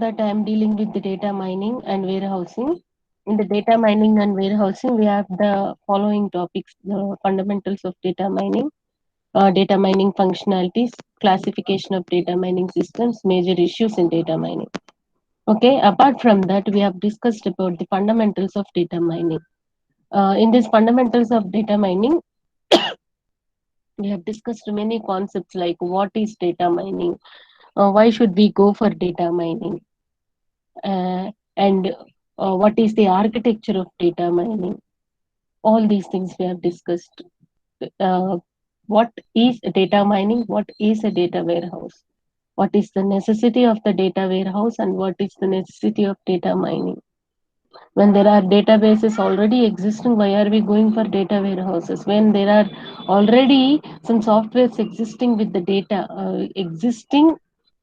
that I am dealing with the data mining and warehousing. In the data mining and warehousing, we have the following topics: the fundamentals of data mining functionalities, classification of data mining systems, major issues in data mining. Okay, apart from that, we have discussed about the fundamentals of data mining. In these fundamentals of data mining, we have discussed many concepts like what is data mining, why should we go for data mining, and what is the architecture of data mining. All these things we have discussed. Uh, what is data mining? What is a data warehouse? What is the necessity of the data warehouse and what is the necessity of data mining? When there are databases already existing, why are we going for data warehouses? When there are already some softwares existing with the data existing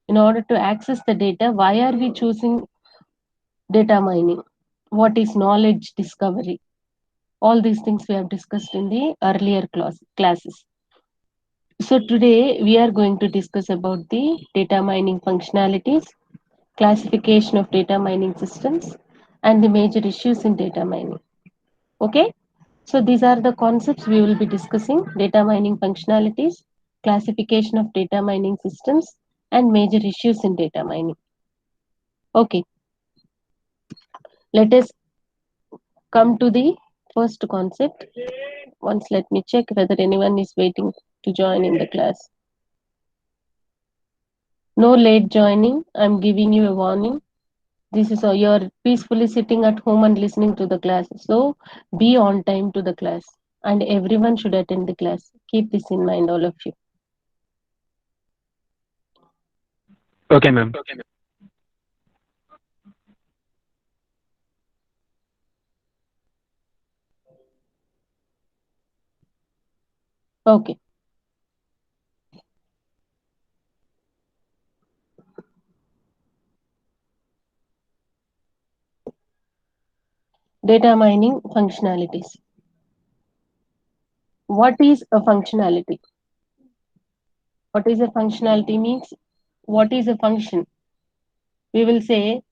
in order to access the data, why are we choosing data mining? What is knowledge discovery? All these things we have discussed in the earlier classes. So today we are going to discuss about the data mining functionalities, classification of data mining systems, and the major issues in data mining. Okay, so these are the concepts we will be discussing: data mining functionalities, classification of data mining systems, and major issues in data mining. Okay, let us come to the first concept. Once let me check whether anyone is waiting to join in the class. No late joining. I'm giving you a warning. This is you're peacefully sitting at home and listening to the class. So be on time to the class, and everyone should attend the class. Keep this in mind, all of you. Okay, ma'am. Okay. Data mining functionalities. What is a functionality? What is a functionality means what is a function? We will say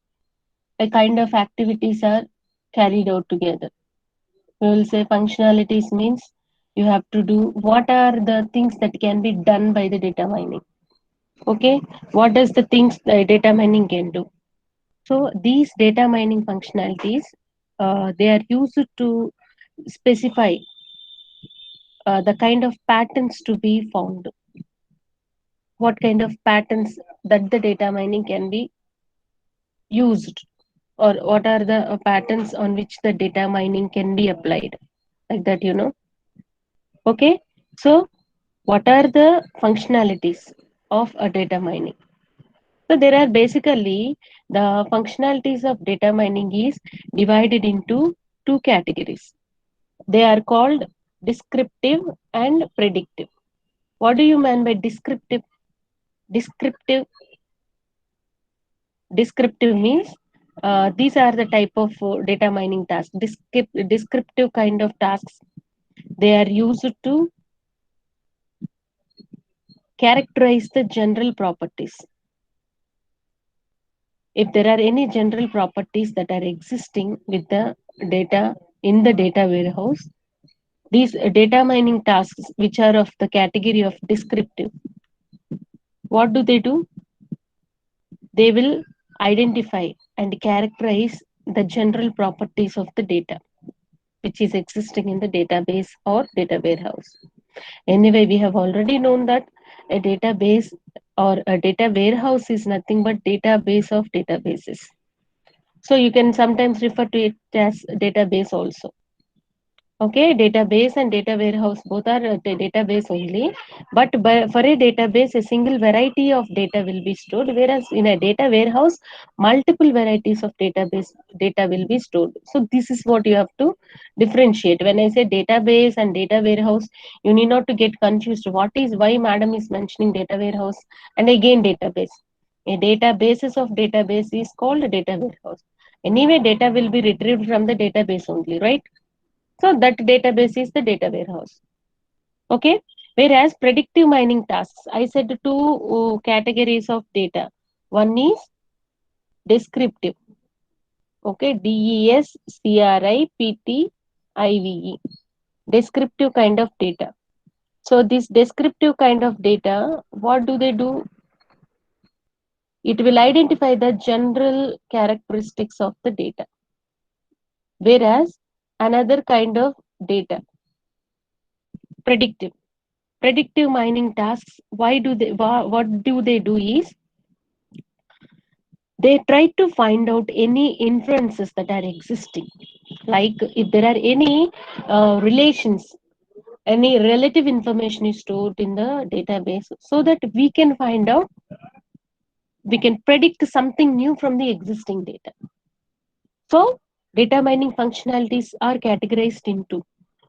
a kind of activities are carried out together. We will say functionalities means you have to do what are the things that can be done by the data mining. Okay, what is the things the data mining can do? So these data mining functionalities, they are used to specify the kind of patterns to be found. What kind of patterns that the data mining can be used, or what are the patterns on which the data mining can be applied, like that, okay. So what are the functionalities of a data mining? So there are basically the functionalities of data mining is divided into two categories. They are called descriptive and predictive. What do you mean by descriptive? Descriptive means these are the type of data mining tasks. Descriptive kind of tasks, they are used to characterize the general properties. If there are any general properties that are existing with the data in the data warehouse, these data mining tasks, which are of the category of descriptive, what do? They will identify and characterize the general properties of the data which is existing in the database or data warehouse. Anyway, we have already known that a database or a data warehouse is nothing but database of databases. So you can sometimes refer to it as database also. Okay, database and data warehouse both are database only, but for a database, a single variety of data will be stored, whereas in a data warehouse, multiple varieties of database data will be stored. So this is what you have to differentiate. When I say database and data warehouse, you need not to get confused. What is why madam is mentioning data warehouse and again database? A databases of database is called a data warehouse. Anyway, data will be retrieved from the database only, right? So that database is the data warehouse. Okay. Whereas predictive mining tasks, I said two categories of data. One is descriptive. Okay, descriptive, descriptive kind of data. So this descriptive kind of data, what do they do? It will identify the general characteristics of the data. Whereas another kind of data, predictive. Predictive mining tasks, what do they do is they try to find out any inferences that are existing. Like if there are any relations, any relative information is stored in the database so that we can find out, we can predict something new from the existing data. So data mining functionalities are categorized into,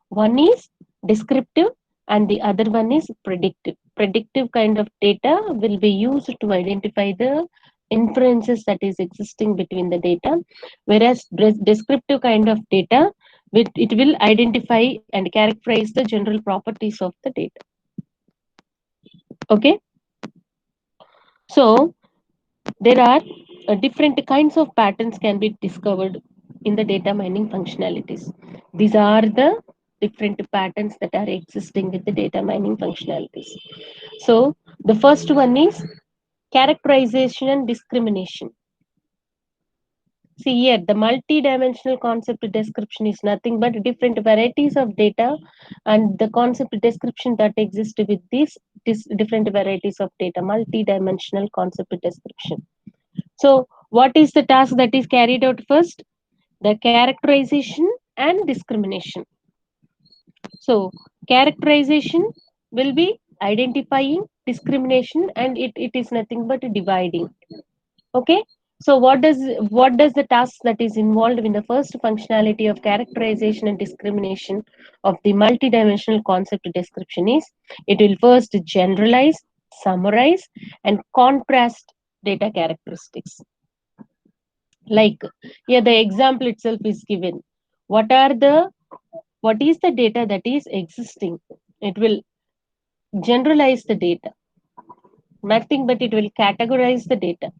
one is descriptive and the other one is predictive. Predictive kind of data will be used to identify the inferences that is existing between the data, whereas descriptive kind of data, it will identify and characterize the general properties of the data. Okay, so there are different kinds of patterns can be discovered in the data mining functionalities. These are the different patterns that are existing with the data mining functionalities. So the first one is characterization and discrimination. See here, the multi-dimensional concept description is nothing but different varieties of data and the concept description that exists with these different varieties of data, multi-dimensional concept description. So what is the task that is carried out first? The characterization and discrimination. So characterization will be identifying, discrimination, and it is nothing but dividing. Okay. So what does the task that is involved in the first functionality of characterization and discrimination of the multidimensional concept description is, it will first generalize, summarize, and contrast data characteristics. Like here the example itself is given. What is the data that is existing? It will generalize the data, nothing but it will categorize the data.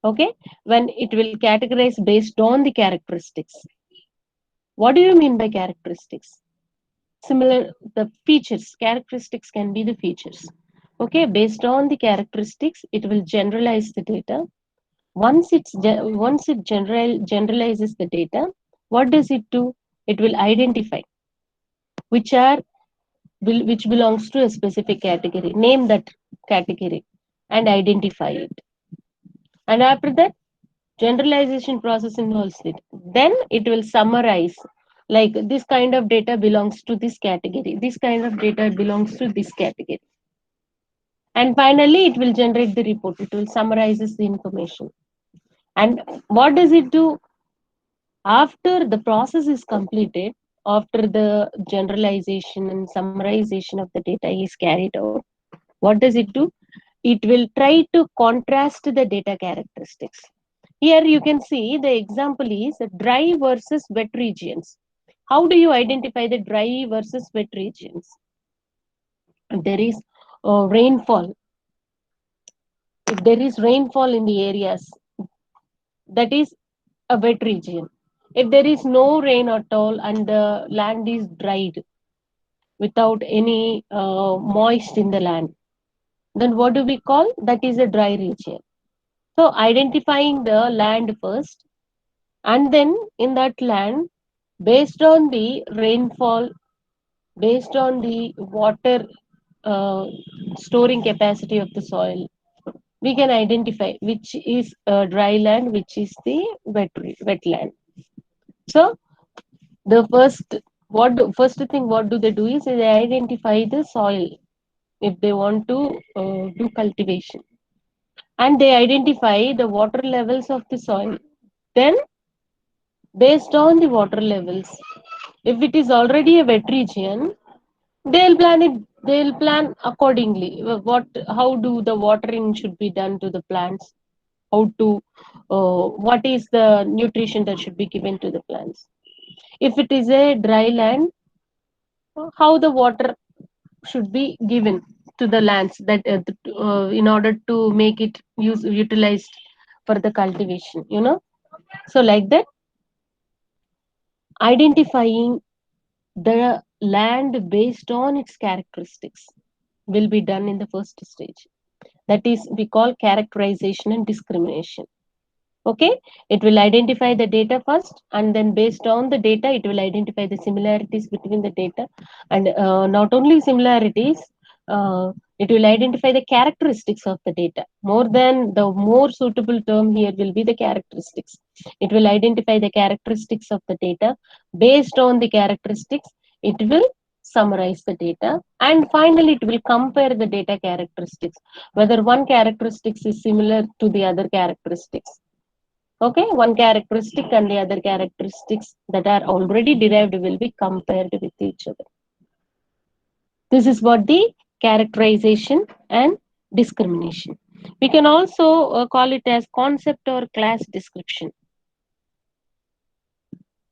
Okay, when it will categorize based on the characteristics. What do you mean by characteristics? Similar, the features, characteristics can be the features. Okay, based on the characteristics, it will generalize the data. Once it generalizes the data, what does it do? It will identify which are which belongs to a specific category, name that category and identify it. And after that, generalization process involves it. Then it will summarize, like this kind of data belongs to this category, this kind of data belongs to this category. And finally, it will generate the report. It will summarizes the information. And what does it do? After the process is completed, after the generalization and summarization of the data is carried out, what does it do? It will try to contrast the data characteristics. Here you can see the example is dry versus wet regions. How do you identify the dry versus wet regions? There is rainfall. If there is rainfall in the areas, that is a wet region. If there is no rain at all and the land is dried without any moist in the land, then what do we call? That is a dry region. So identifying the land first, and then in that land, based on the rainfall, based on the water uh, storing capacity of the soil, we can identify which is dry land, which is the wetland. So the first thing what do they do is they identify the soil if they want to do cultivation, and they identify the water levels of the soil. Then based on the water levels, if it is already a wet region, they'll plan accordingly. How do the watering should be done to the plants, how to what is the nutrition that should be given to the plants. If it is a dry land, how the water should be given to the lands that in order to make it utilized for the cultivation, So like that, identifying the land based on its characteristics will be done in the first stage. That is, we call characterization and discrimination. Okay, it will identify the data first, and then based on the data it will identify the similarities between the data, and not only similarities, uh, it will identify the characteristics of the data. More suitable term here will be the characteristics. It will identify the characteristics of the data. Based on the characteristics, it will summarize the data, and finally it will compare the data characteristics, whether one characteristics is similar to the other characteristics. Okay, one characteristic and the other characteristics that are already derived will be compared with each other. This is what the characterization and discrimination. We can also call it as concept or class description.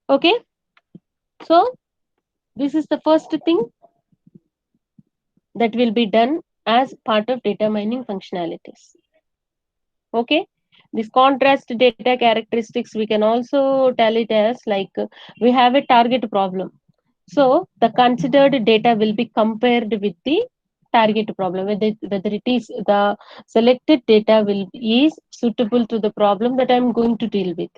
Okay, so this is the first thing that will be done as part of data mining functionalities. Okay, this contrast data characteristics, we can also tell it as like we have a target problem. So the considered data will be compared with the target problem, whether it is the selected data is suitable to the problem that I'm going to deal with.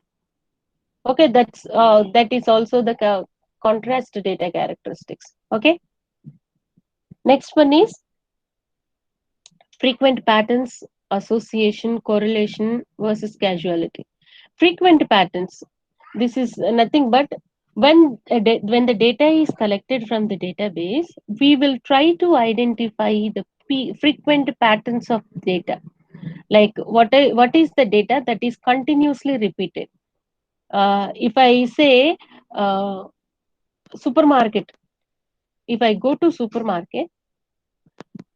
Okay, that is also the contrast data characteristics. Okay, next one is frequent patterns, association, correlation versus causality. Frequent patterns. This is nothing but when the data is collected from the database, we will try to identify the frequent patterns of data. Like what is the data that is continuously repeated? If I say supermarket, if I go to supermarket,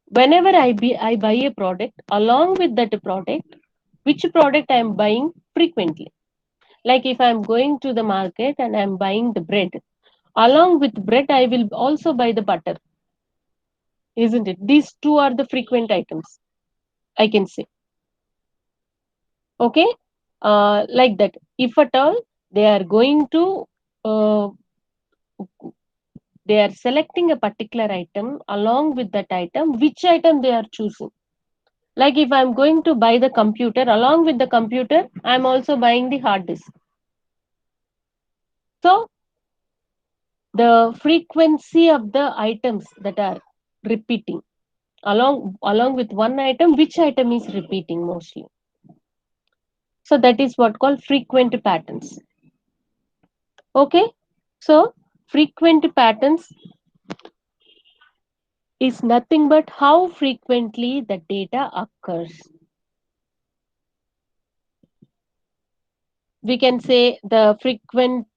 whenever I buy a product, along with that product, which product I am buying frequently. Like if I'm going to the market and I'm buying the bread, along with bread, I will also buy the butter, isn't it? These two are the frequent items, I can say. Okay, like that. If at all they are going to, uh, they are selecting a particular item, along with that item, which item they are choosing. Like if I'm going to buy the computer, along with the computer, I'm also buying the hard disk. So the frequency of the items that are repeating along with one item, which item is repeating mostly. So that is what called frequent patterns. Okay, so frequent patterns is nothing but how frequently the data occurs. We can say the frequent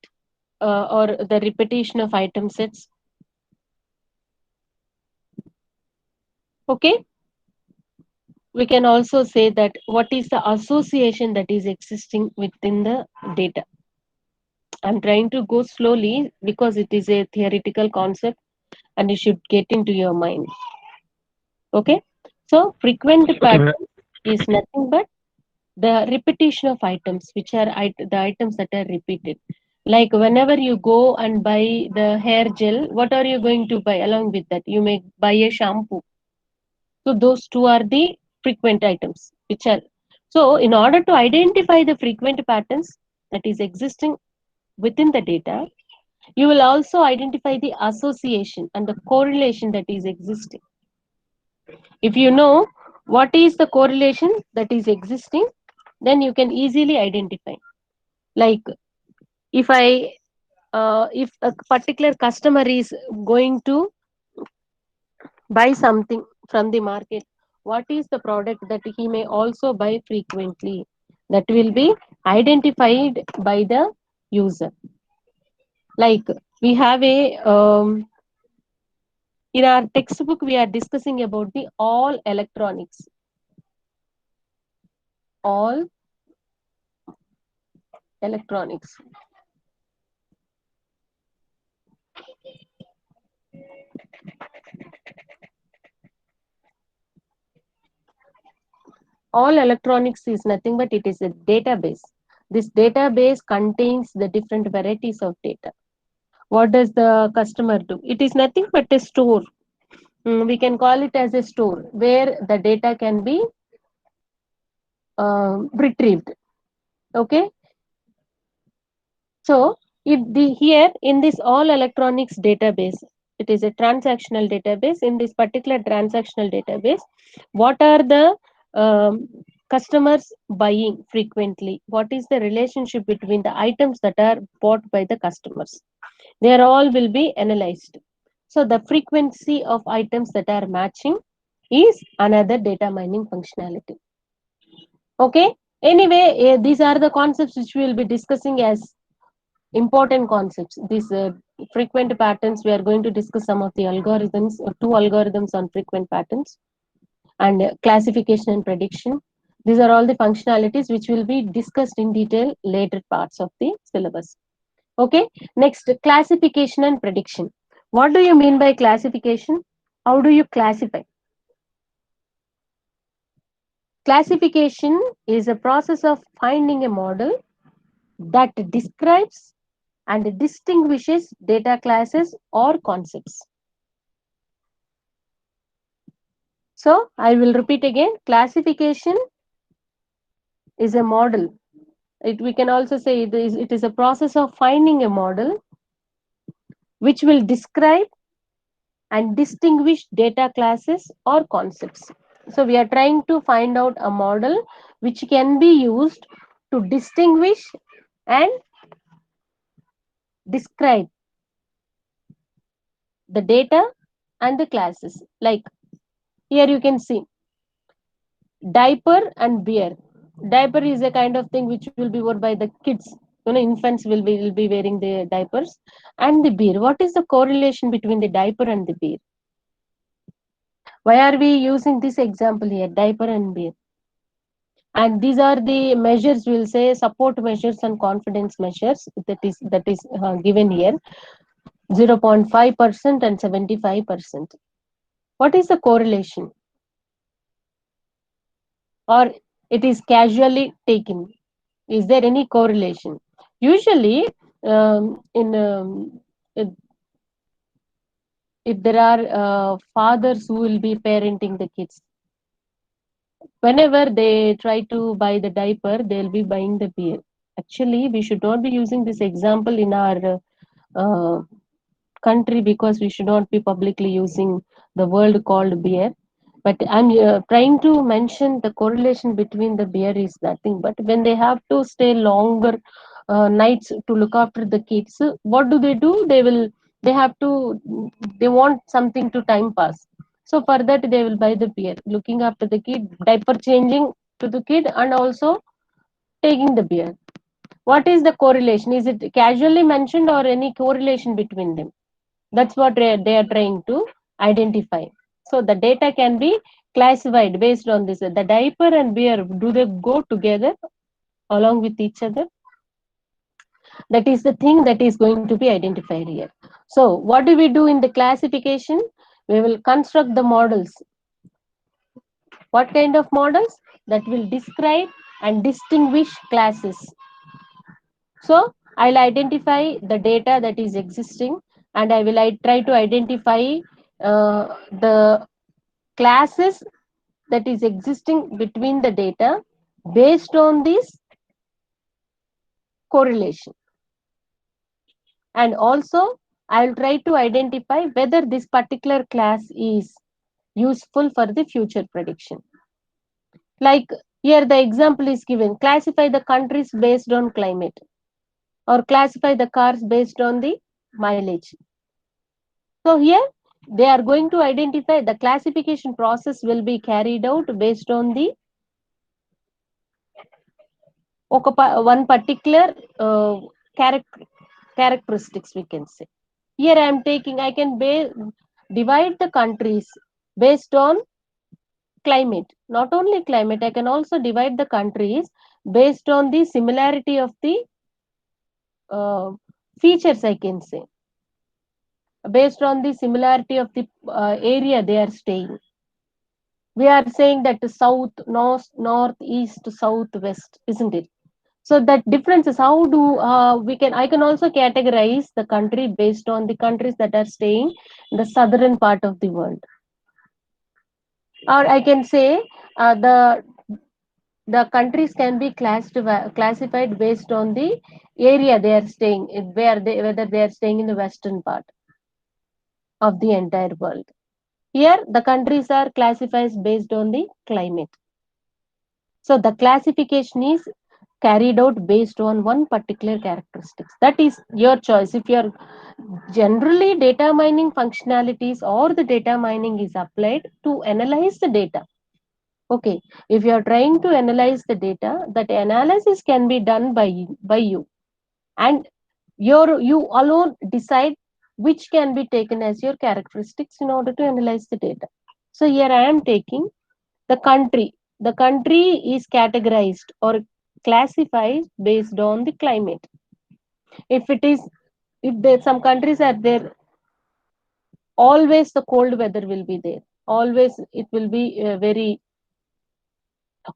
or the repetition of item sets. Okay, we can also say that what is the association that is existing within the data. I'm trying to go slowly because it is a theoretical concept and it should get into your mind. Okay, so frequent Okay, ma'am. pattern is nothing but the repetition of items, which are the items that are repeated. Like whenever you go and buy the hair gel, what are you going to buy along with that? You may buy a shampoo. So those two are the frequent items, which are so in order to identify the frequent patterns that is existing within the data, you will also identify the association and the correlation that is existing. If you know what is the correlation that is existing, then you can easily identify. Like if a particular customer is going to buy something from the market, what is the product that he may also buy frequently? That will be identified by the user. Like we have a in our textbook, we are discussing about the all electronics. All electronics. all electronics is nothing but it is a database. This database contains the different varieties of data. What does the customer do? It is nothing but a store. We can call it as a store where the data can be retrieved. Okay. So here in this all electronics database, it is a transactional database. In this particular transactional database, what are the um, customers buying frequently? What is the relationship between the items that are bought by the customers? They are all will be analyzed. So the frequency of items that are matching is another data mining functionality. Okay. Anyway, these are the concepts which we will be discussing as important concepts. These frequent patterns, we are going to discuss some of the algorithms, two algorithms on frequent patterns, and classification and prediction. These are all the functionalities which will be discussed in detail later parts of the syllabus. Okay. Next, classification and prediction. What do you mean by classification? How do you classify? Classification is a process of finding a model that describes and distinguishes data classes or concepts. So I will repeat again, classification is a model. We can also say it is a process of finding a model which will describe and distinguish data classes or concepts. So we are trying to find out a model which can be used to distinguish and describe the data and the classes. Like here you can see diaper and beer. Diaper is a kind of thing which will be worn by the kids. Infants will be wearing the diapers. And the beer, what is the correlation between the diaper and the beer? Why are we using this example here, diaper and beer? And these are the measures, we'll say support measures and confidence measures, that is given here, 0.5% and 75%. What is the correlation? Or it is casually taken? Is there any correlation? Usually, in if if there are fathers who will be parenting the kids, whenever they try to buy the diaper, they'll be buying the beer. Actually, we should not be using this example in our uh, country, because we should not be publicly using the word called beer. But I'm trying to mention the correlation between the beer is nothing but when they have to stay longer nights to look after the kids, what do? They have to, they want something to time pass. So for that, they will buy the beer, looking after the kid, diaper changing to the kid, and also taking the beer. What is the correlation? Is it casually mentioned or any correlation between them? That's what they are trying to identify. So the data can be classified based on this. The diaper and beer, do they go together along with each other? That is the thing that is going to be identified here. So what do we do in the classification? We will construct the models. What kind of models? That will describe and distinguish classes. So I'll identify the data that is existing, and I try to identify the classes that is existing between the data based on this correlation. And also I'll try to identify whether this particular class is useful for the future prediction. Like here the example is given, classify the countries based on climate, or classify the cars based on the mileage. So here they are going to identify, the classification process will be carried out based on the one particular characteristics, we can say. Here I am taking, I can divide the countries based on climate. Not only climate, I can also divide the countries based on the similarity of the uh, features, I can say, based on the similarity of the area they are staying. We are saying that the south, north, east, south, west, isn't it? So that difference is how do I can also categorize the country based on the countries that are staying in the southern part of the world, or I can say the countries can be classified based on the area they are staying in, whether they are staying in the western part of the entire world. Here the countries are classified based on the climate. So the classification is carried out based on one particular characteristics. That is your choice. If you're generally data mining functionalities or the data mining is applied to analyze the data. Okay, if you are trying to analyze the data, that analysis can be done by you, and you alone decide which can be taken as your characteristics in order to analyze the data. So here I am taking the country. The country is categorized or classified based on the climate. If it is, if there some countries are there, always the cold weather will be there. Always it will be very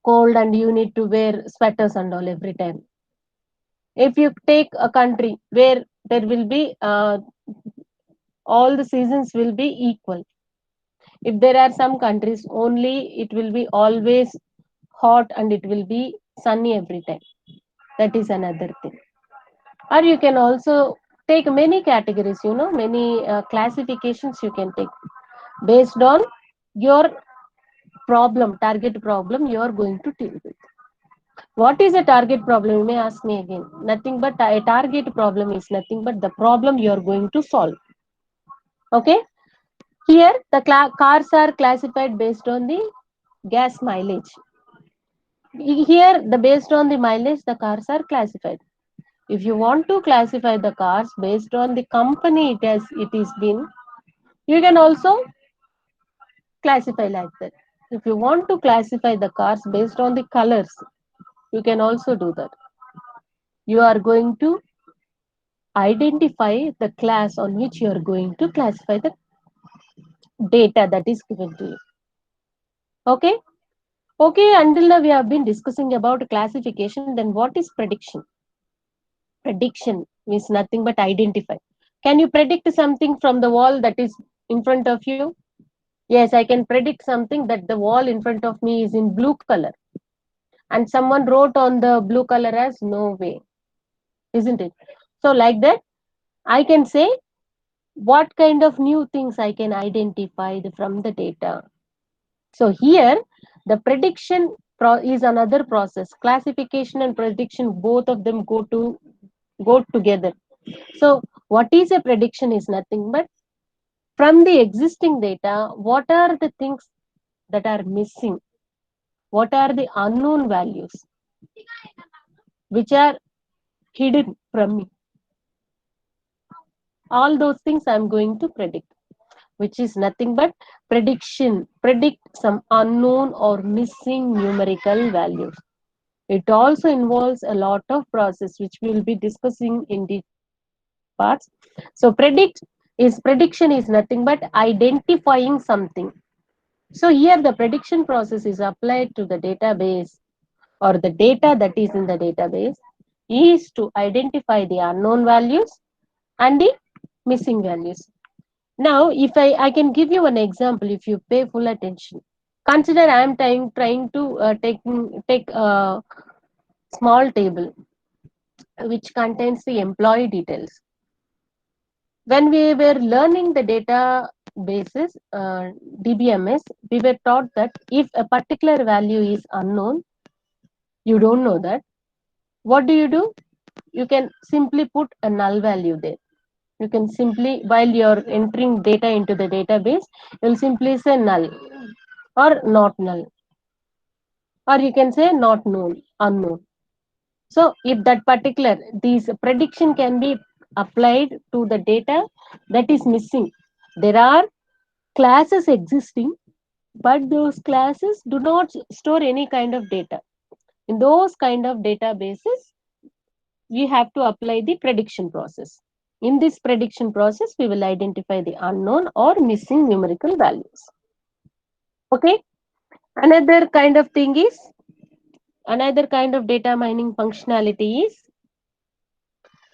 cold, and you need to wear sweaters and all every time. If you take a country where there will be all the seasons will be equal. If there are some countries only, it will be always hot and it will be sunny every time. That is another thing. Or you can also take many categories, many classifications you can take based on your target problem you are going to deal with. What is a target problem? You may ask me again. Nothing but a target problem is nothing but the problem you are going to solve. Okay. Here, the cars are classified based on the gas mileage. Here, the based on the mileage, the cars are classified. If you want to classify the cars based on the company it is been, you can also classify like that. If you want to classify the cars based on the colors, you can also do that. You are going to identify the class on which you are going to classify the data that is given to you. Okay. Okay, until now we have been discussing about classification. Then what is prediction? Prediction means nothing but identify. Can you predict something from the wall that is in front of you? Yes, I can predict something that the wall in front of me is in blue color. And someone wrote on the blue color as no way, isn't it? So, like that, I can say what kind of new things I can identify from the data. So, here the prediction is another process. Classification and prediction, both of them go together. So, what is a prediction is nothing but from the existing data, what are the things that are missing? What are the unknown values which are hidden from me? All those things I'm going to predict, which is nothing but prediction. Predict some unknown or missing numerical values. It also involves a lot of process which we will be discussing in detail in the next parts. So prediction is nothing but identifying something. So here the prediction process is applied to the database, or the data that is in the database is to identify the unknown values and the missing values. Now, if I can give you an example, if you pay full attention. Consider I am trying to take a small table which contains the employee details. When we were learning the data basis, DBMS, we were taught that if a particular value is unknown, you don't know that. What do? You can simply put a null value there. You can simply, while you're entering data into the database, you'll simply say null or not null, or you can say not known, unknown. So if that particular, these prediction can be applied to the data that is missing. There are classes existing, but those classes do not store any kind of data. In those kind of databases, we have to apply the prediction process. In this prediction process, we will identify the unknown or missing numerical values. Okay. Another kind of thing is, another kind of data mining functionality is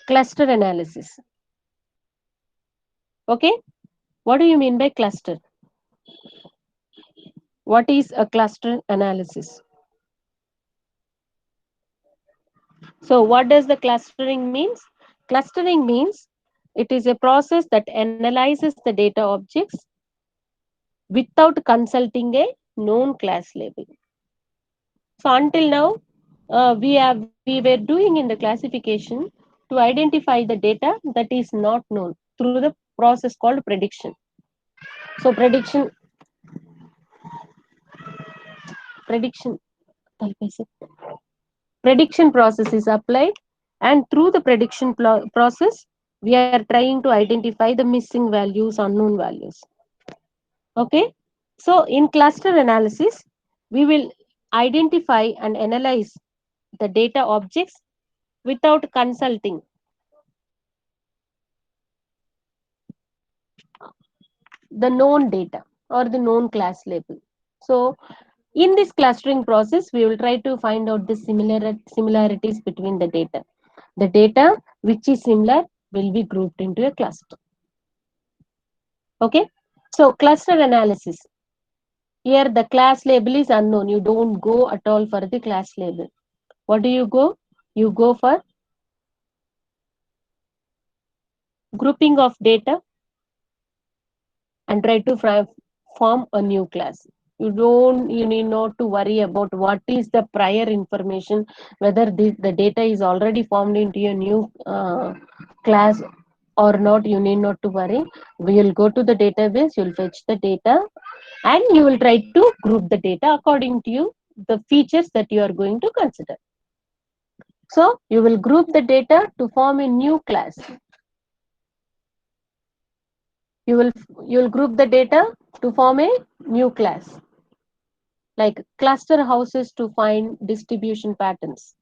cluster analysis. Okay, what do you mean by cluster? What is a cluster analysis? So what does the clustering means? Clustering means it is a process that analyzes the data objects without consulting a known class label. So until now, we were doing in the classification to identify the data that is not known through the process called prediction. So prediction prediction process is applied, and through the prediction process we are trying to identify the missing values, unknown values. Okay, so in cluster analysis we will identify and analyze the data objects without consulting the known data or the known class label. So in this clustering process, we will try to find out the similarities between the data. The data which is similar will be grouped into a cluster. Okay. So cluster analysis. Here the class label is unknown. You don't go at all for the class label. What do you go? You go for grouping of data and try to form a new class. You need not to worry about what is the prior information, whether the data is already formed into a new class or not. You need not to worry. We will go to the database, you will fetch the data, and you will try to group the data according to the features that you are going to consider. So you will group the data to form a new class. You will group the data to form a new class, like cluster houses to find distribution patterns.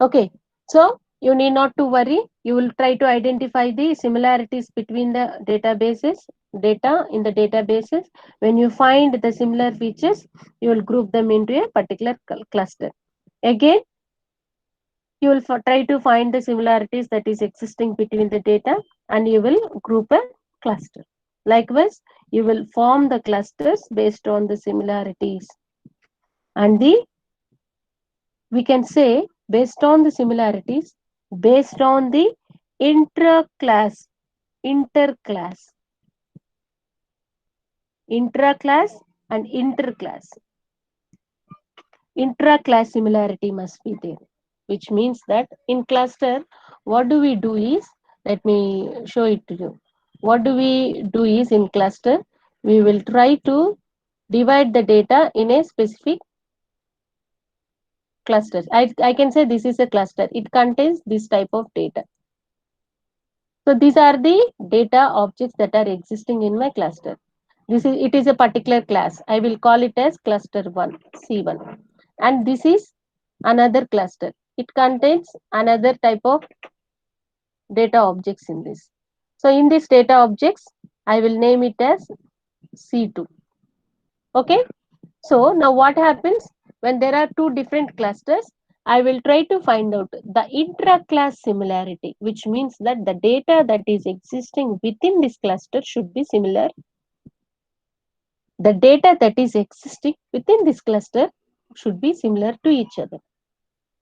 Okay, so you need not to worry. You will try to identify the similarities between the data in the databases. When you find the similar features, you will group them into a particular cluster. Again, you will try to find the similarities that is existing between the data, and you will group a cluster. Likewise, you will form the clusters based on the similarities, and we can say based on the similarities, based on the intra-class, interclass, intra-class and interclass. Intra-class similarity must be there, which means that in cluster, what do we do is, let me show it to you. What do we do is in cluster, we will try to divide the data in a specific cluster. I can say this is a cluster. It contains this type of data. So these are the data objects that are existing in my cluster. It is a particular class. I will call it as cluster 1, C1. And this is another cluster. It contains another type of data objects in this. So in this data objects, I will name it as C2. Okay. So now what happens when there are two different clusters? I will try to find out the intra-class similarity, which means that the data that is existing within this cluster should be similar. The data that is existing within this cluster should be similar to each other.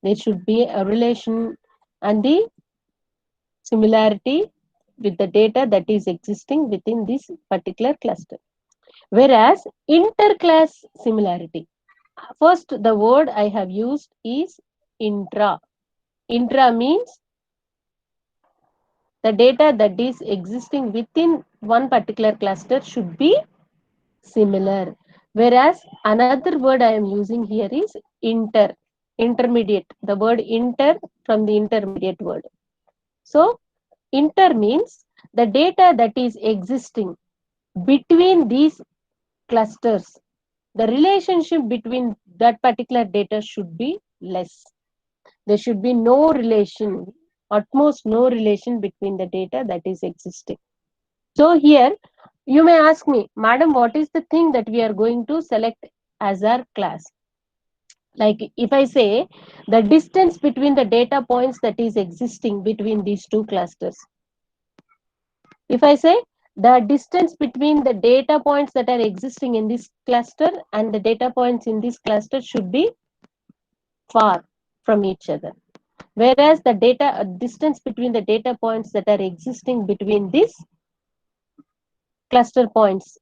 There should be a relation and the similarity with the data that is existing within this particular cluster. Whereas interclass similarity, first the word I have used is intra. Intra means the data that is existing within one particular cluster should be similar. Whereas another word I am using here is intermediate. The word inter from the intermediate word. So inter means the data that is existing between these clusters. The relationship between that particular data should be less. There should be no relation, at most no relation between the data that is existing. So here You may ask me, Madam, what is the thing that we are going to select as our class? Like if I say the distance between the data points that is existing between these two clusters. If I say the distance between the data points that are existing in this cluster and the data points in this cluster should be far from each other. Whereas the data distance between the data points that are existing between these cluster points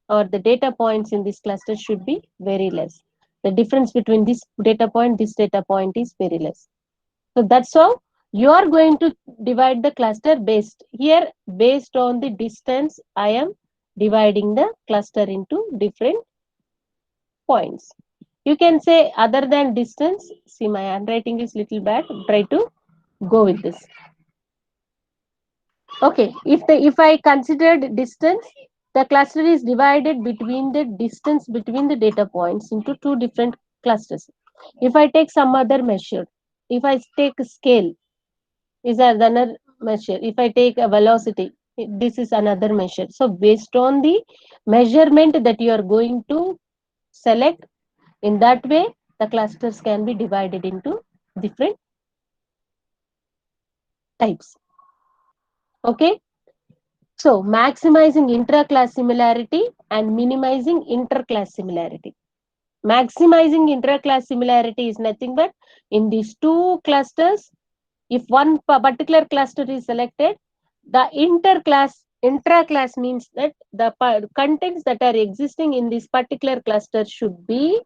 or the data points in this cluster should be very less. The difference between this data point is very less. So that's how you are going to divide the cluster based on the distance. I am dividing the cluster into different points. You can say other than distance. See, my handwriting is little bad. Try to go with this. Okay, if I considered distance, the cluster is divided between the distance between the data points into two different clusters. If I take some other measure, if I take scale, is another measure. If I take a velocity, this is another measure. So based on the measurement that you are going to select, in that way, the clusters can be divided into different types. Okay. So maximizing intra-class similarity and minimizing inter-class similarity. Maximizing intra-class similarity is nothing but in these two clusters, if one particular cluster is selected, the intra-class means that the contents that are existing in this particular cluster should be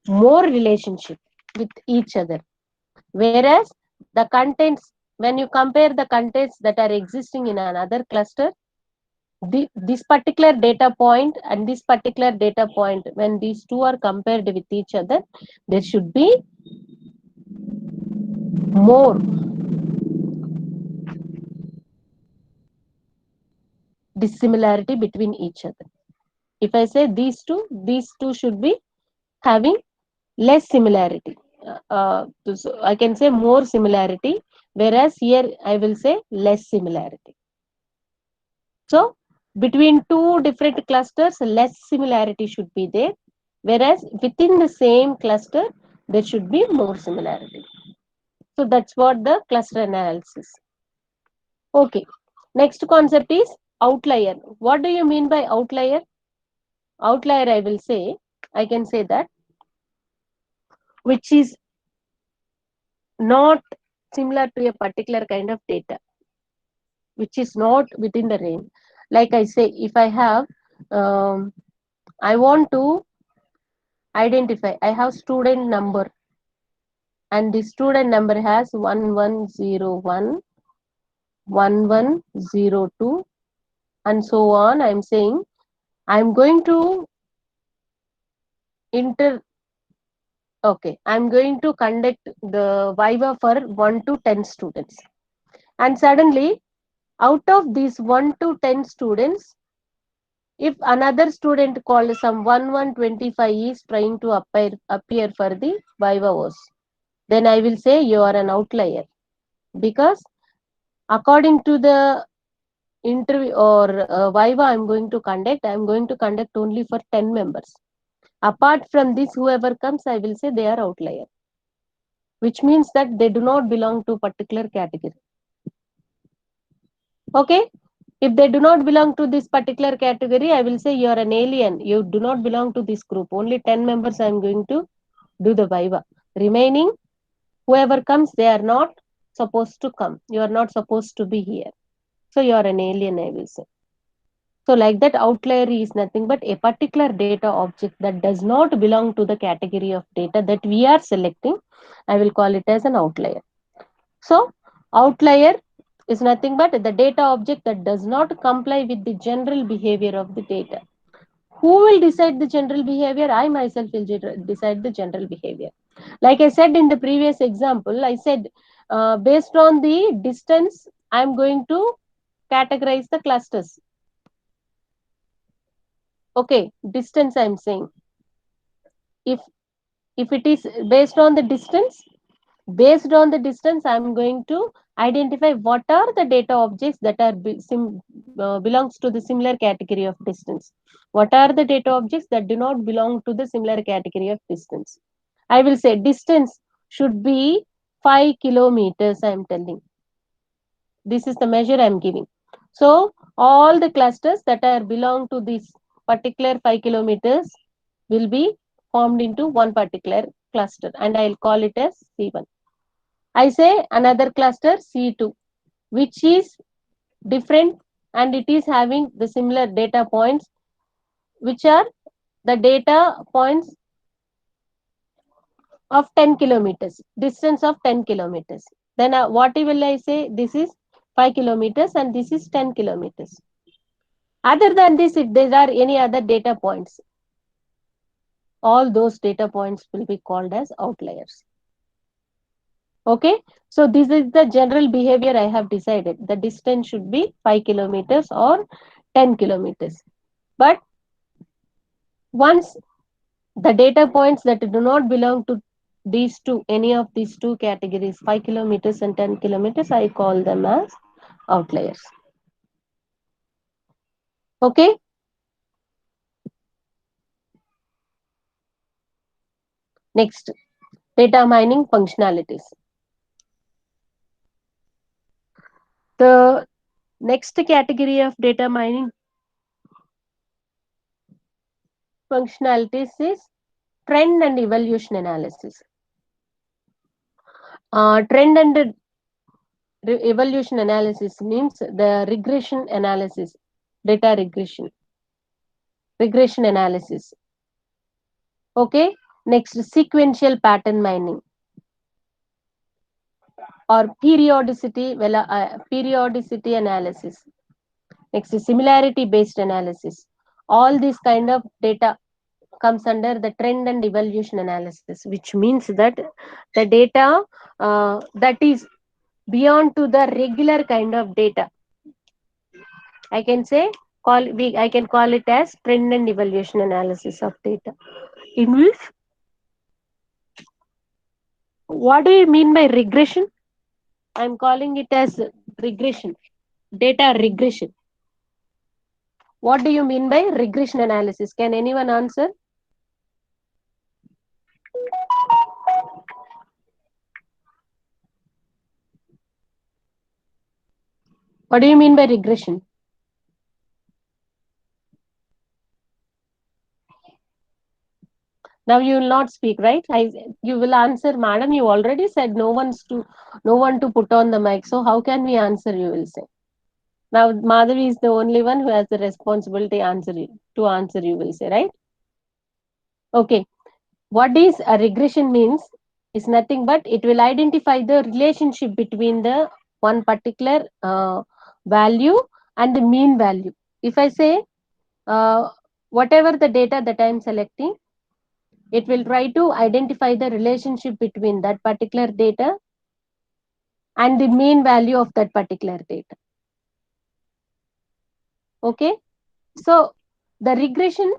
more relationship with each other. Whereas the contents, when you compare the contents that are existing in another cluster, this particular data point and this particular data point, when these two are compared with each other, there should be more dissimilarity between each other. If I say these two should be having less similarity. So I can say more similarity, whereas here I will say less similarity. So between two different clusters, less similarity should be there, whereas within the same cluster, there should be more similarity. So that's what the cluster analysis. Okay. Next concept is outlier. What do you mean by outlier? Outlier, I can say that which is not similar to a particular kind of data, which is not within the range. Like I say, if I have, I want to identify, I have student number and the student number has 1101, 1102 and so on. I'm saying I'm going to inter okay, I'm going to conduct the Viva for 1 to 10 students. And suddenly, out of these 1 to 10 students, if another student called some 1125 is trying to appear for the Viva was, then I will say you are an outlier. Because according to the interview or Viva I'm going to conduct, I'm going to conduct only for 10 members. Apart from this, whoever comes, I will say they are outlier, which means that they do not belong to particular category. Okay, if they do not belong to this particular category, I will say you are an alien, you do not belong to this group. Only 10 members I am going to do the Viva. Remaining, whoever comes, they are not supposed to come, you are not supposed to be here, so you are an alien, I will say. So like that, outlier is nothing but a particular data object that does not belong to the category of data that we are selecting. I will call it as an outlier. So outlier is nothing but the data object that does not comply with the general behavior of the data. Who will decide the general behavior? I myself will decide the general behavior. Like I said in the previous example, I said based on the distance, I am going to categorize the clusters. Okay, distance I am saying. If it is based on the distance, I am going to Identify what are the data objects that are belongs to the similar category of distance. What are the data objects that do not belong to the similar category of distance? I will say distance should be 5 kilometers. I am telling. This is the measure I am giving. So all the clusters that are belong to this particular 5 kilometers will be formed into one particular cluster, and I'll call it as C1. I say another cluster C2, which is different and it is having the similar data points, which are the data points of 10 kilometers, distance of 10 kilometers. Then what will I say? This is 5 kilometers and this is 10 kilometers. Other than this, if there are any other data points, all those data points will be called as outliers. Okay, so this is the general behavior I have decided. The distance should be 5 kilometers or 10 kilometers. But once the data points that do not belong to these two, any of these two categories, 5 kilometers and 10 kilometers, I call them as outliers. Okay, next, data mining functionalities. The next category of data mining functionalities is trend and evolution analysis. Trend and evolution analysis means the regression analysis, data regression analysis. Okay, next, sequential pattern mining or periodicity analysis. Next is similarity based analysis. All these kind of data comes under the trend and evolution analysis, which means that the data that is beyond to the regular kind of data, I can say I can call it as trend and evolution analysis of data. In which, what do you mean by regression? I'm calling it as regression, data regression. What do you mean by regression analysis? Can anyone answer? What do you mean by regression? Now you will not speak, right? You will answer, madam. You already said no one to put on the mic. So how can we answer? You will say. Now Madhavi is the only one who has the responsibility to answer. You will say, right? Okay. What is a regression means is nothing but it will identify the relationship between the one particular value and the mean value. If I say uh, whatever the data that I am selecting, it will try to identify the relationship between that particular data and the mean value of that particular data. Okay, so the regression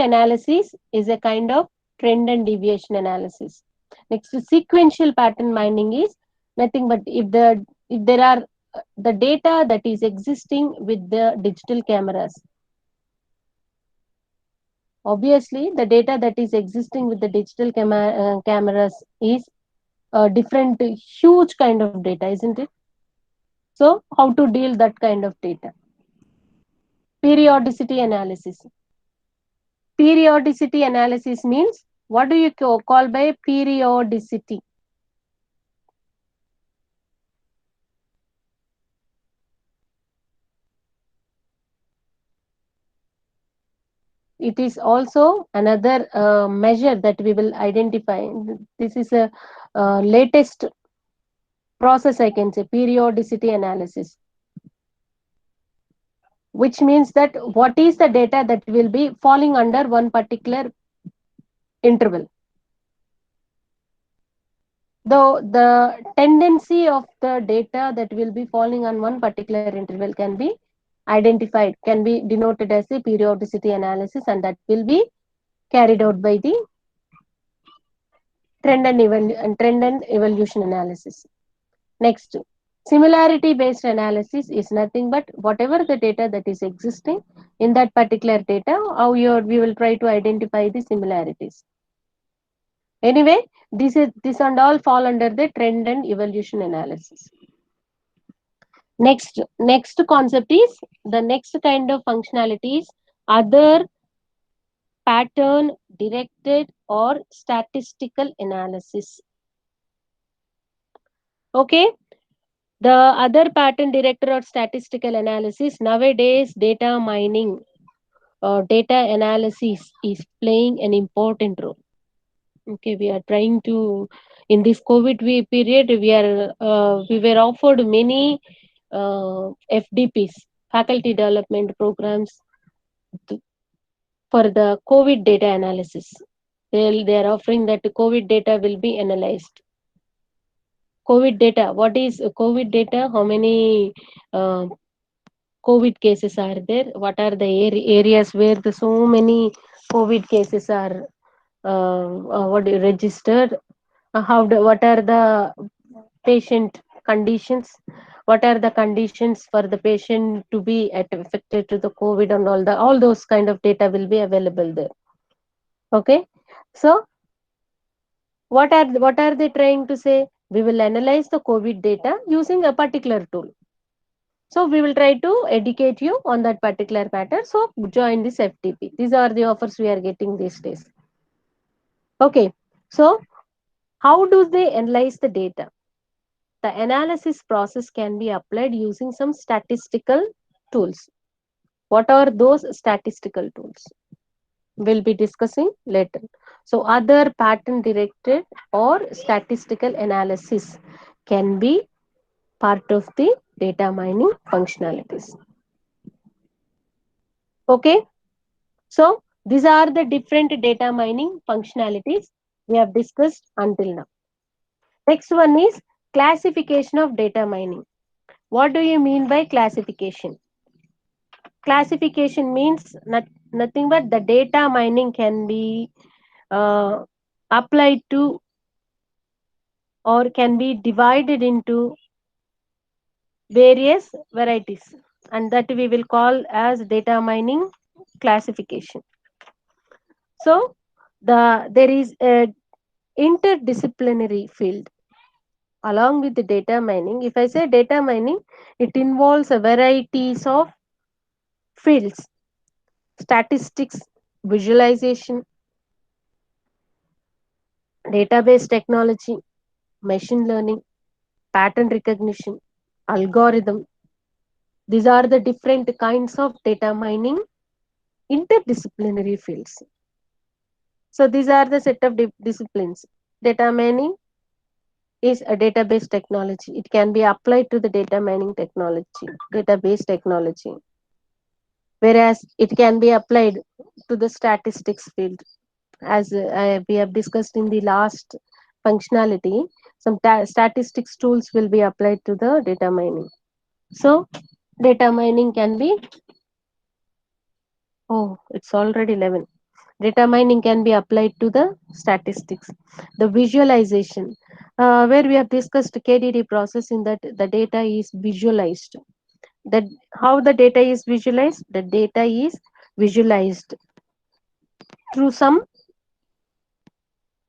analysis is a kind of trend and deviation analysis. Next, sequential pattern mining is nothing but if there are the data that is existing with the digital cameras. Obviously, the data that is existing with the digital cameras is a different, huge kind of data, isn't it? So, how to deal that kind of data? Periodicity analysis. Periodicity analysis means, what do you call by periodicity? It is also another measure that we will identify. This is a latest process, I can say, periodicity analysis, which means that what is the data that will be falling under one particular interval. Though the tendency of the data that will be falling on one particular interval can be identified, can be denoted as a periodicity analysis, and that will be carried out by the trend and evolution analysis. Next, similarity based analysis is nothing but whatever the data that is existing in that particular data, how we will try to identify the similarities. Anyway, this and all fall under the trend and evolution analysis. Next concept is the next kind of functionalities, other pattern directed or statistical analysis. Okay, the other pattern directed or statistical analysis, nowadays data mining or data analysis is playing an important role. Okay, we are trying to, in this COVID period, we were offered many FDPs, faculty development programs, for the COVID data analysis. They are offering that the COVID data will be analyzed. COVID data, what is COVID data? How many uh, COVID cases are there? What are the areas where the so many COVID cases are registered? What are the patient conditions? What are the conditions for the patient to be affected to the COVID, and all those kind of data will be available there. Okay, so what are they trying to say? We will analyze the COVID data using a particular tool. So we will try to educate you on that particular matter. So join this FTP. These are the offers we are getting these days. Okay, so how do they analyze the data? The analysis process can be applied using some statistical tools. What are those statistical tools? We'll be discussing later. So other pattern directed or statistical analysis can be part of the data mining functionalities. Okay, so these are the different data mining functionalities we have discussed until now. Next one is classification of data mining. What do you mean by classification? Classification means nothing but the data mining can be uh, applied to or can be divided into various varieties, and that we will call as data mining classification. So there is a interdisciplinary field along with the data mining. If I say data mining, it involves a varieties of fields: statistics, visualization, database technology, machine learning, pattern recognition, algorithm. These are the different kinds of data mining interdisciplinary fields. So these are the set of disciplines. Data mining is a database technology. It can be applied to the data mining technology, database technology, whereas it can be applied to the statistics field. As we have discussed in the last functionality, some statistics tools will be applied to the data mining. So data mining can be, oh, it's already 11. Data mining can be applied to the statistics. The visualization, where we have discussed KDD process, in that the data is visualized. That how the data is visualized? The data is visualized through some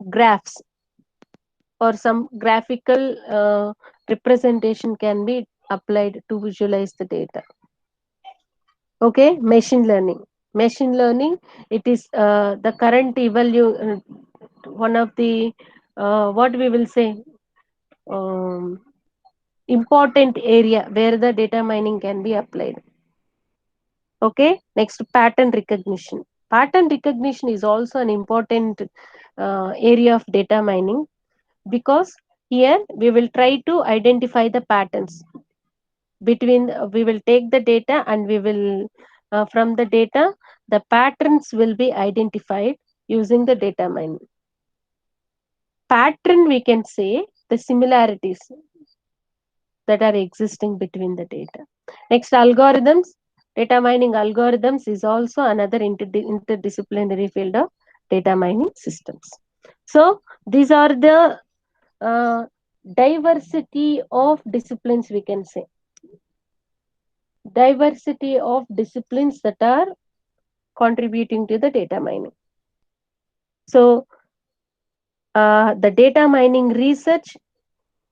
graphs or some graphical representation can be applied to visualize the data. Okay, machine learning. Machine learning, it is the current one of the what we will say, um, important area where the data mining can be applied. Okay, next, pattern recognition. Pattern recognition is also an important area of data mining, because here we will try to identify the patterns between we will take the data and we will from the data the patterns will be identified using the data mining. Pattern, we can say the similarities that are existing between the data. Next, algorithms. Data mining algorithms is also another interdisciplinary field of data mining systems. So these are the uh, diversity of disciplines, we can say, diversity of disciplines that are contributing to the data mining. So the data mining research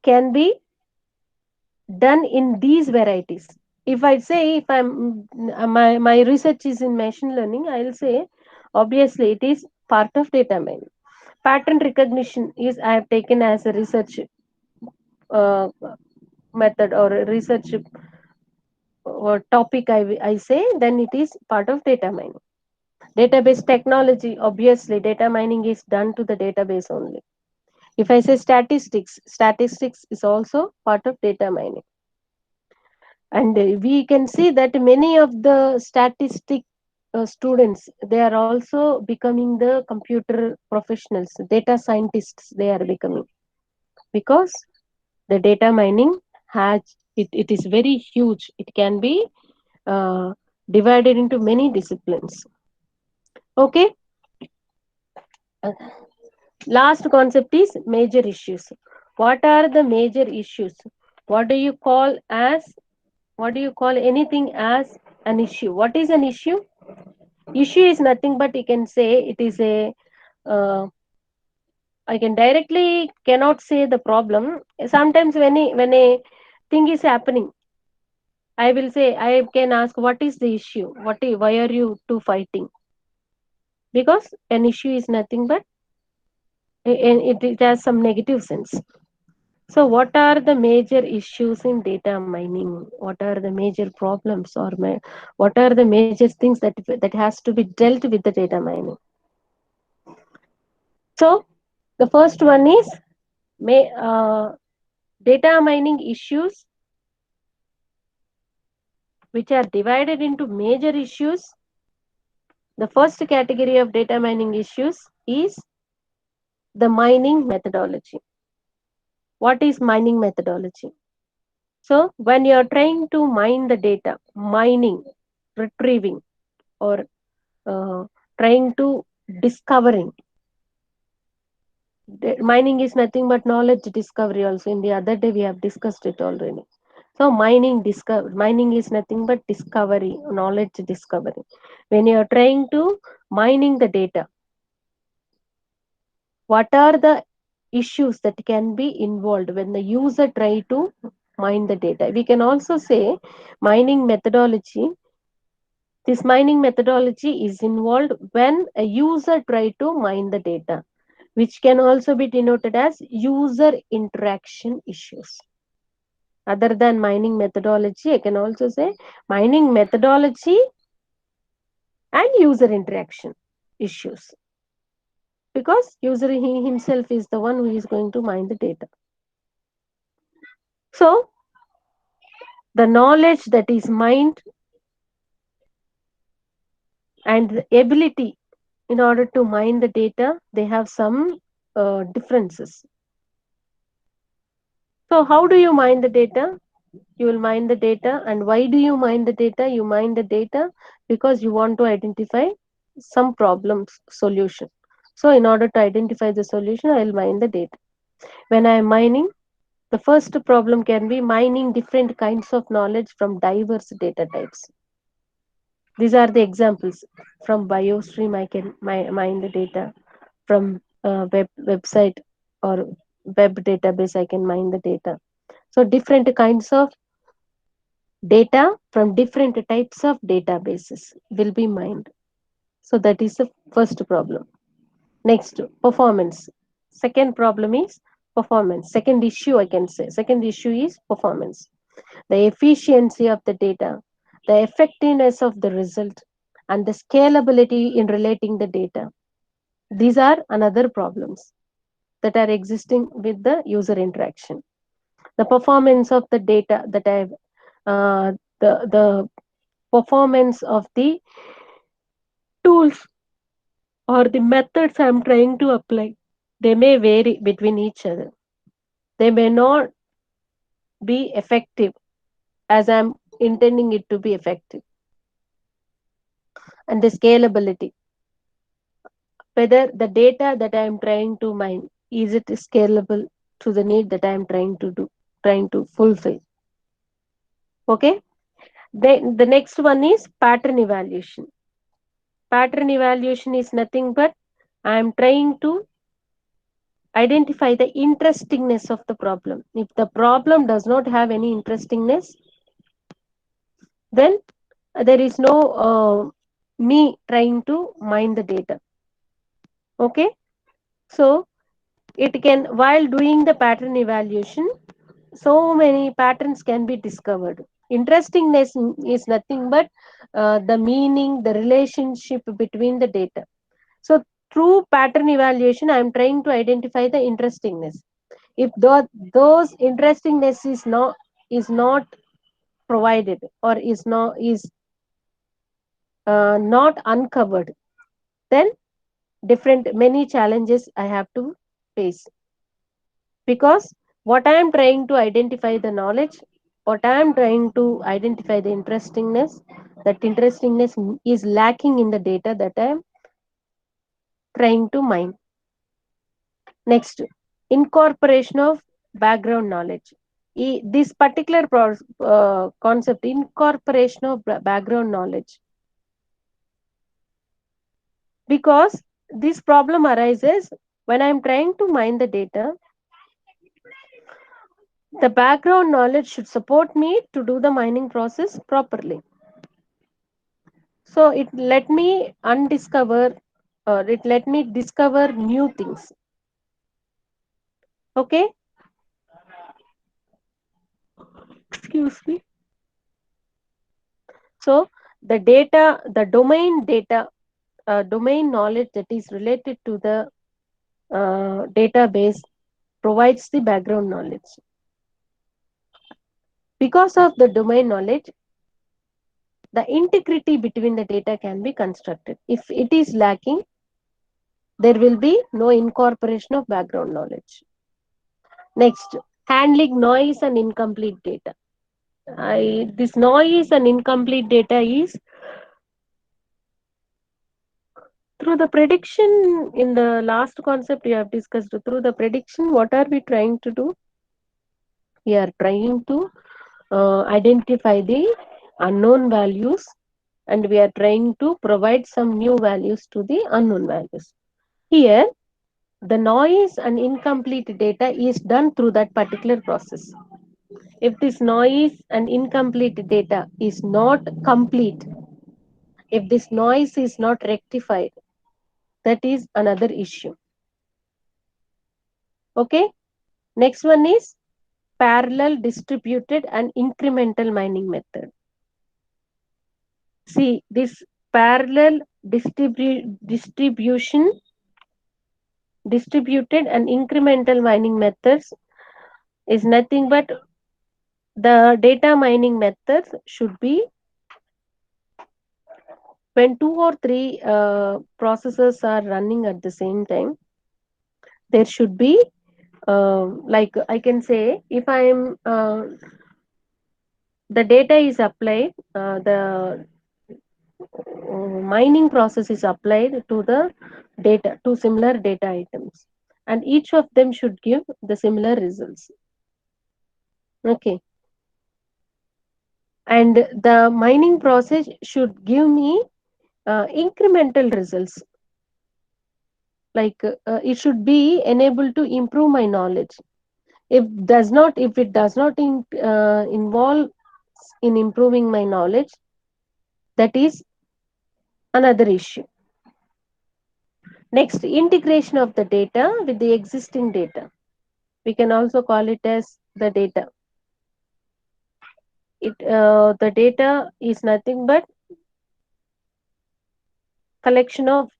can be done in these varieties. If I say, if my research is in machine learning, I'll say obviously it is part of data mining. Pattern recognition is I have taken as a research uh, method or a research topic, I say, then it is part of data mining. Database technology, obviously data mining is done to the database only. If I say statistics, statistics is also part of data mining. And we can see that many of the statistic students, they are also becoming the computer professionals, data scientists they are becoming, because the data mining has, it is very huge. It can be uh, divided into many disciplines. Okay. Uh, Last concept is major issues. What are the major issues? What do you call as, what do you call anything as an issue? What is an issue? Issue is nothing but you can say it is a uh, I can directly cannot say the problem. Sometimes when a thing is happening, I will say, I can ask what is the issue? Why are you two fighting? Because an issue is nothing but it has some negative sense. So what are the major issues in data mining? What are the major problems, or what are the major things that has to be dealt with the data mining? So the first one is data mining issues, which are divided into major issues. The first category of data mining issues is the mining methodology. What is mining methodology? So when you are trying to mine the data, mining, retrieving, or uh, trying to discovering, mining is nothing but knowledge discovery. Also in the other day we have discussed it already. So mining is nothing but discovery, knowledge discovery. When you are trying to mining the data, what are the issues that can be involved when the user try to mine the data? We can also say mining methodology. This mining methodology is involved when a user try to mine the data, which can also be denoted as user interaction issues. Other than mining methodology, I can also say mining methodology and user interaction issues, because user he himself is the one who is going to mine the data. So the knowledge that is mined and the ability in order to mine the data, they have some differences. So how do you mine the data? You will mine the data. And why do you mine the data? You mine the data because you want to identify some problems solution. So in order to identify the solution, I will mine the data. When I am mining, the first problem can be mining different kinds of knowledge from diverse data types. These are the examples. From biostream I can mine the data. From website or web database I can mine the data. So different kinds of data from different types of databases will be mined. So that is the first problem. Next, performance. Second problem is performance. Second issue, I can say. Second issue is performance. The efficiency of the data, the effectiveness of the result, and the scalability in relating the data. These are another problems that are existing with the user interaction. The performance of the data that I've the performance of the tools or the methods I'm trying to apply, they may vary between each other. They may not be effective as I'm intending it to be effective. And the scalability. whether the data that I am trying to mine is it scalable to the need that I am trying to fulfill. Okay. Then the next one is pattern evaluation. Pattern evaluation is nothing but I am trying to identify the interestingness of the problem. If the problem does not have any interestingness, then there is no me trying to mine the data. Okay. So it can, while doing the pattern evaluation, so many patterns can be discovered. Interestingness is nothing but the meaning, the relationship between the data. So through pattern evaluation, I am trying to identify the interestingness. If those interestingness is not provided or is not uncovered, then different many challenges I have to face, because what I am trying to identify the knowledge, what I am trying to identify the interestingness, that interestingness is lacking in the data that I am trying to mine. Next, incorporation of background knowledge. This particular concept, incorporation of background knowledge, because this problem arises when I am trying to mine the data. The background knowledge should support me to do the mining process properly. So it let me undiscover, or it let me discover new things. Okay. Excuse me. So the data, the domain knowledge that is related to the database provides the background knowledge. Because of the domain knowledge, the integrity between the data can be constructed. If it is lacking, there will be no incorporation of background knowledge. Next, handling noise and incomplete data. This noise and incomplete data is through the prediction. In the last concept we have discussed, through the prediction, what are we trying to do? We are trying to identify the unknown values, and we are trying to provide some new values to the unknown values. Here, the noise and incomplete data is done through that particular process. If this noise and incomplete data is not complete, if this noise is not rectified, that is another issue. Okay. Next one is parallel, distributed, and incremental mining method. See, this parallel, distribution, distributed, and incremental mining methods is nothing but the data mining methods should be when two or three processes are running at the same time. There should be, like I can say, if I am the data is applied, the mining process is applied to the data, to similar data items, and each of them should give the similar results. Okay. And the mining process should give me incremental results, like it should be enabled to improve my knowledge. If it does not involve in improving my knowledge, that is another issue. Next, integration of the data with the existing data. We can also call it as the data. The data is nothing but collection of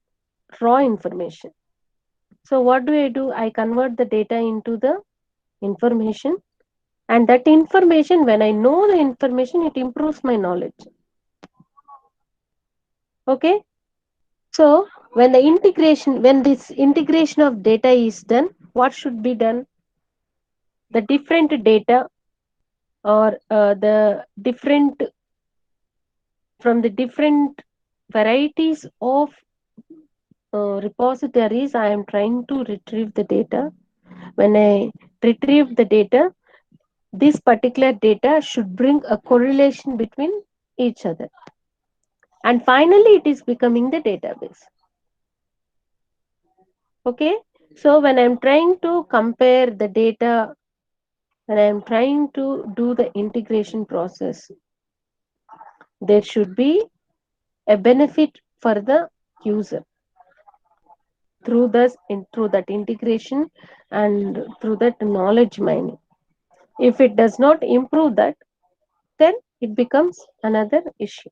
raw information. So what do? I convert the data into the information, and that information, when I know the information, it improves my knowledge. Okay. So when this integration of data is done, what should be done? The different data, or the different from the different varieties of repositories I am trying to retrieve the data. When I retrieve the data, this particular data should bring a correlation between each other. And finally, it is becoming the database. Okay. So when I'm trying to compare the data, when I'm trying to do the integration process, there should be a benefit for the user through this through that integration and through that knowledge mining. If it does not improve that, then it becomes another issue.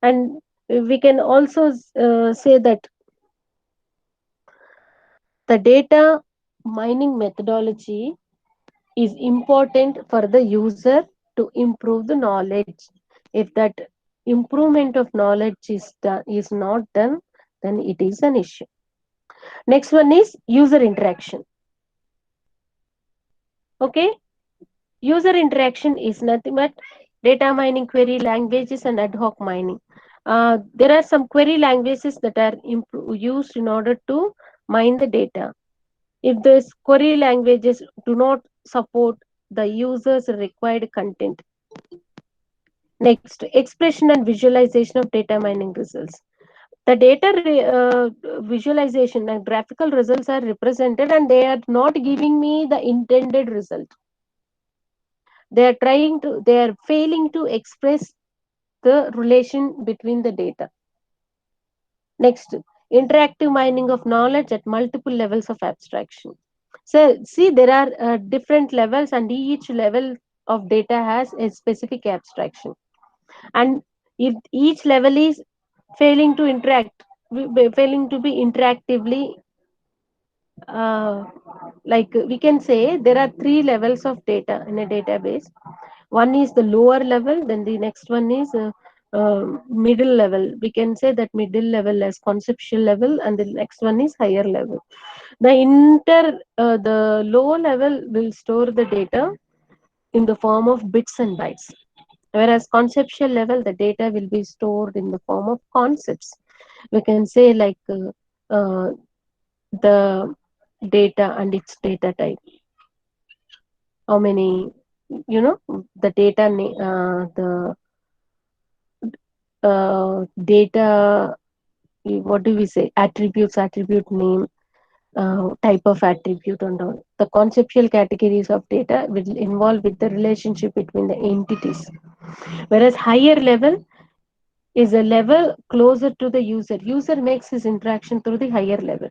And we can also say that the data mining methodology is important for the user to improve the knowledge. If that improvement of knowledge is not done, then it is an issue. Next one is user interaction. Okay, user interaction is nothing but data mining, query languages, and ad hoc mining. There are some query languages that are used in order to mine the data. If those query languages do not support the user's required content. Next, expression and visualization of data mining results. The data visualization and graphical results are represented and they are not giving me the intended result. They are failing to express the relation between the data. Next, interactive mining of knowledge at multiple levels of abstraction. So, see, there are different levels, and each level of data has a specific abstraction. And if each level is failing to interact, failing to be interactively, uh, like we can say, there are three levels of data in a database. One is the lower level, then the next one is middle level. We can say that middle level as conceptual level, and the next one is higher level. The lower level will store the data in the form of bits and bytes, whereas conceptual level, the data will be stored in the form of concepts. We can say like the data and its data type, how many, the data, the data, what do we say, attribute name, type of attribute and all. The conceptual categories of data will involve with the relationship between the entities, whereas higher level is a level closer to the user. User makes his interaction through the higher level,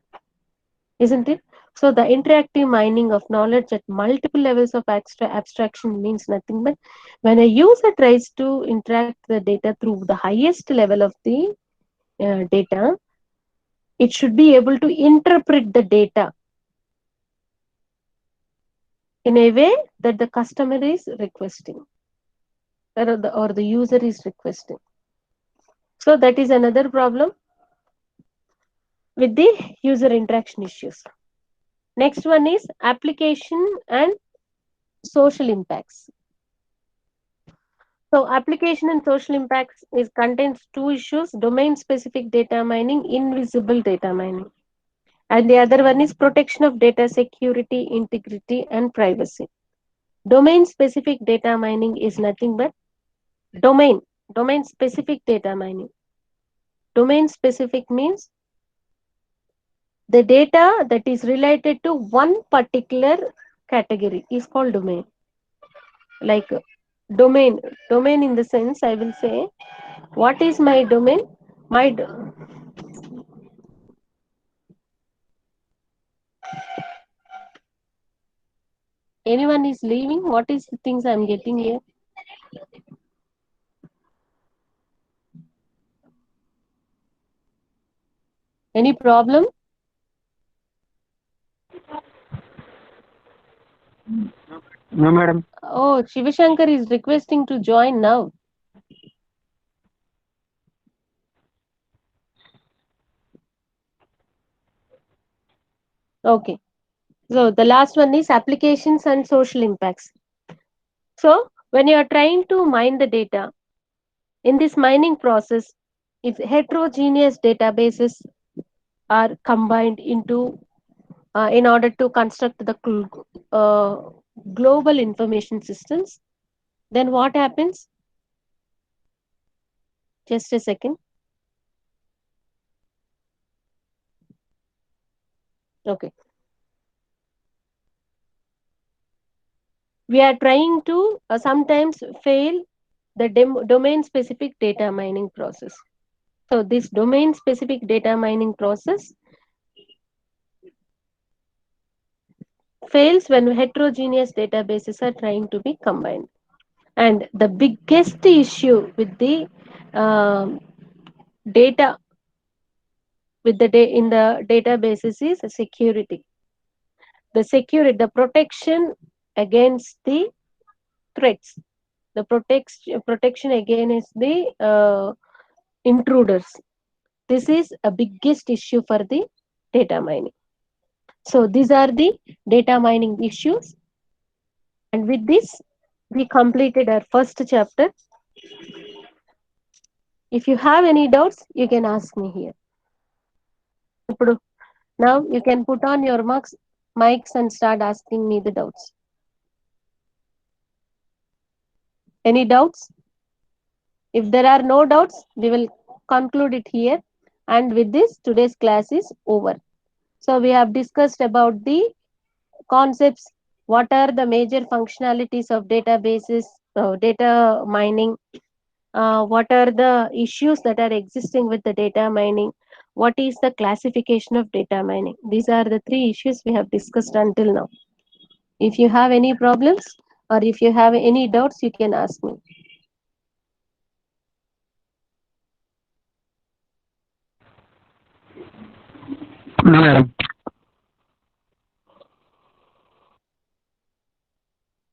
isn't it? So the interactive mining of knowledge at multiple levels of abstraction means nothing but when a user tries to interact the data through the highest level of the data, it should be able to interpret the data in a way that the customer is requesting, or the user is requesting. So that is another problem with the user interaction issues. Next one is application and social impacts. So application and social impacts is contains two issues: domain specific data mining, invisible data mining. And the other one is protection of data security, integrity, and privacy. Domain specific data mining is nothing but domain, domain specific data mining. Domain specific means the data that is related to one particular category is called domain. Like domain, domain in the sense I will say, what is my domain? My anyone is leaving? What is the things I'm getting here? Any problem? No, madam. Oh, Shivashankar is requesting to join now. Okay. So the last one is applications and social impacts. So when you are trying to mine the data, in this mining process, If heterogeneous databases are combined into in order to construct the global information systems, then what happens? Just a second. Okay. We are trying to sometimes fail the domain specific data mining process. So this domain specific data mining process fails when heterogeneous databases are trying to be combined. And the biggest issue with the um, data in the databases is security. The protection against the threats, the protection against the intruders. This is a biggest issue for the data mining. So these are the data mining issues. And with this, we completed our first chapter. If you have any doubts, you can ask me here. Now you can put on your mics and start asking me the doubts. Any doubts? If there are no doubts, we will conclude it here. And with this, today's class is over. So we have discussed about the concepts, what are the major functionalities of databases, data mining, what are the issues that are existing with the data mining, what is the classification of data mining. These are the three issues we have discussed until now. If you have any problems or if you have any doubts, you can ask me. No, madam.